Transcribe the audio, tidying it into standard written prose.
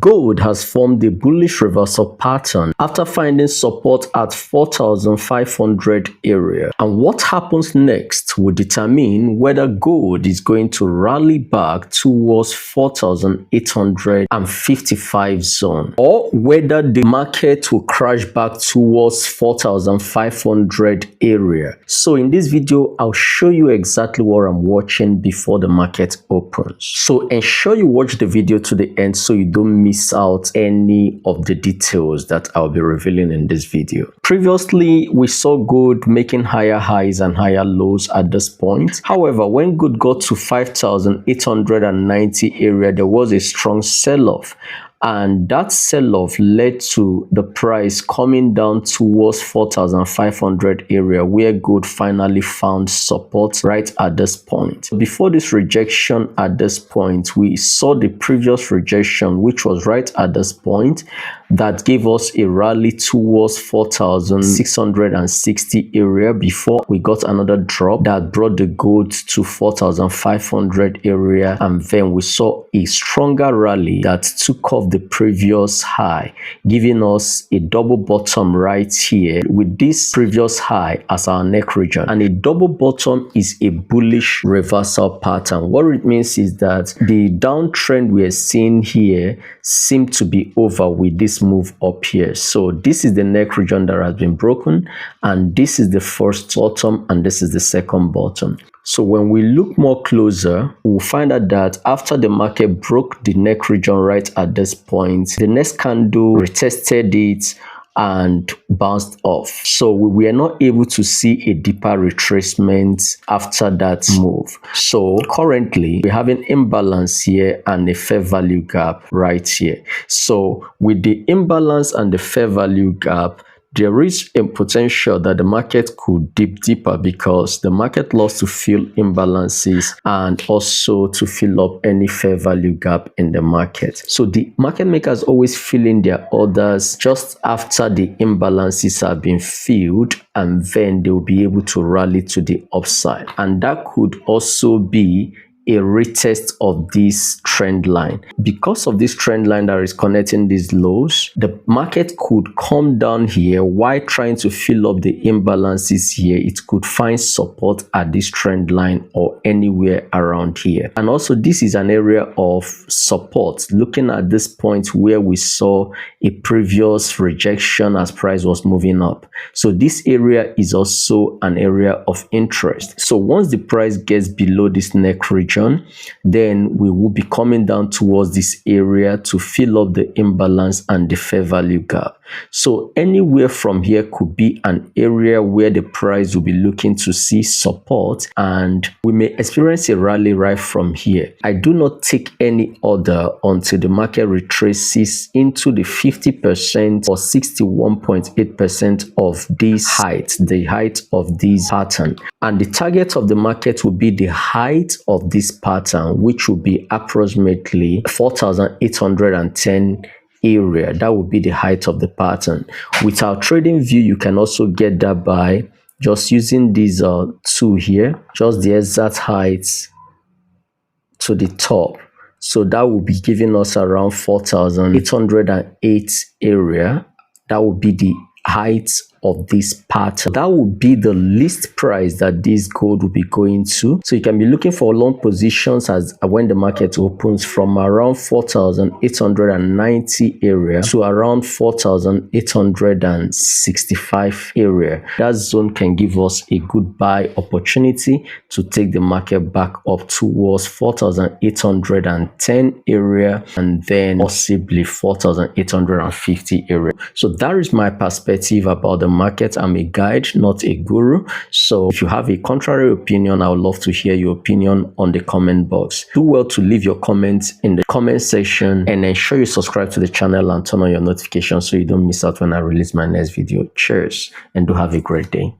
Gold has formed a bullish reversal pattern after finding support at 4,500 area, and what happens next will determine whether gold is going to rally back towards 4,855 zone or whether the market will crash back towards 4,500 area. So in this video, I'll show you exactly what I'm watching before the market opens. So ensure you watch the video to the end so you don't miss out any of the details that I'll be revealing in this video. Previously, we saw gold making higher highs and higher lows at this point. However, when gold got to 5,890 area, there was a strong sell-off. And that sell-off led to the price coming down towards 4,500 area, where gold finally found support right at this point. Before this rejection at this point, we saw the previous rejection, which was right at this point, that gave us a rally towards 4,660 area before we got another drop that brought the gold to 4,500 area, and then we saw a stronger rally that took off the previous high, giving us a double bottom right here with this previous high as our neck region. And a double bottom is a bullish reversal pattern. What it means is that the downtrend we are seeing here seems to be over with this move up here. So this is the neck region that has been broken, and this is the first bottom, and this is the second bottom. So when we look more closer, we'll find out that after the market broke the neck region right at this point, the next candle retested it and bounced off. So we were not able to see a deeper retracement after that move. So currently we're having imbalance here and a fair value gap right here. So with the imbalance and the fair value gap, there is a potential that the market could dip deeper because the market loves to fill imbalances and also to fill up any fair value gap in the market. So the market makers always fill in their orders just after the imbalances have been filled, and then they will be able to rally to the upside. And that could also be a retest of this trend line. Because of this trend line that is connecting these lows, the market could come down here while trying to fill up the imbalances here. It could find support at this trend line or anywhere around here. And also this is an area of support, looking at this point where we saw a previous rejection as price was moving up. So this area is also an area of interest. So once the price gets below this neck region, then we will be coming down towards this area to fill up the imbalance and the fair value gap. So anywhere from here could be an area where the price will be looking to see support, and we may experience a rally right from here. I do not take any order until the market retraces into the 50% or 61.8% of this height, the height of this pattern. And the target of the market will be the height of this pattern, which will be approximately 4,810 area. That would be the height of the pattern. With our trading view, you can also get that by just using these two here, just the exact height to the top. So that will be giving us around 4,808 area. That would be the height of this pattern. That would be the least price that this gold will be going to. So you can be looking for long positions as when the market opens from around 4,890 area to around 4,865 area. That zone can give us a good buy opportunity to take the market back up towards 4,810 area and then possibly 4,850 area. So that is my perspective about the market. I'm a guide, not a guru. So if you have a contrary opinion, I would love to hear your opinion on the comment box. Do well to leave your comments in the comment section, and ensure you subscribe to the channel and turn on your notifications so you don't miss out when I release my next video. Cheers, and do have a great day.